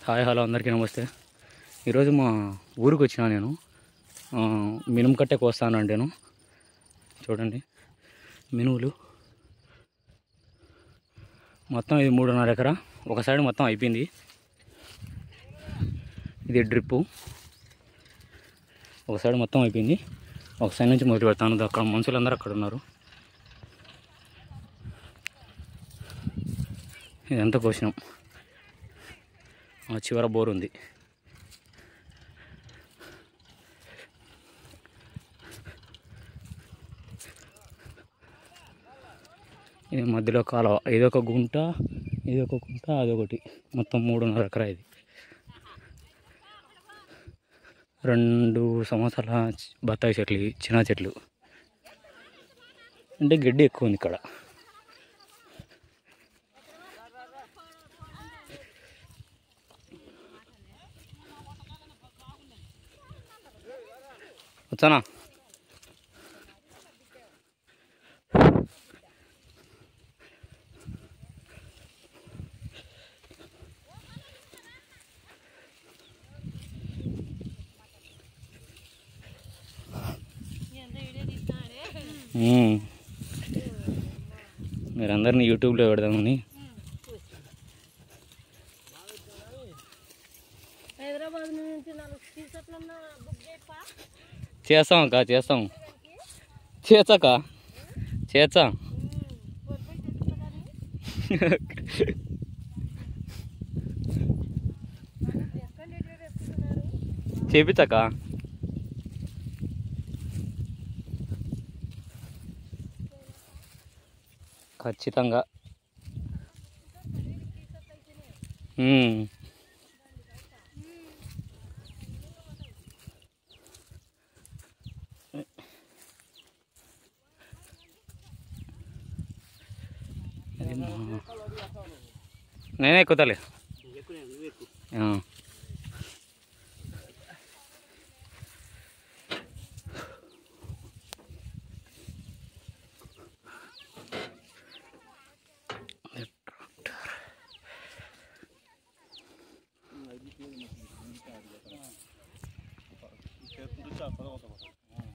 Hi hello అందరికీ నమస్తే. ఈరోజు మా ఊరికి వచ్చినా నేను. మినుము కట్టే కోస్తాను అంటేను. చూడండి మినుములు మొత్తం ఇది 3.5 ఎకరా. ఒక సైడ్ మొత్తం అయిపోయింది. ఇది డ్రిప్పు. ఒక సైడ్ మొత్తం అయిపోయింది. ఒక సైడ్ నుంచి మొదలు పెడతాను. అక్కడ మనుషులందరూ అక్కడ ఉన్నారు. ఇదంతా కోసినాం. చివర బోర్ ఉంది. ఇది మధ్యలో కాలువ. ఇదొక గుంట, ఇదొక గుంట, అదొకటి. మొత్తం 3.5 ఎకరా. ఇది 2 సంవత్సరాల బత్తాయి చెట్లు, చిన్న చెట్లు. అంటే గడ్డి ఎక్కువ ఉంది ఇక్కడ. వచ్చానా? మీరందరినీ యూట్యూబ్లో పెడదామని. చేస్తాం అక్క, చేస్తాం. చేస్తాక చేస్తా. చేపించక్క. ఖచ్చితంగా. నేనే ఎక్కుతాలే.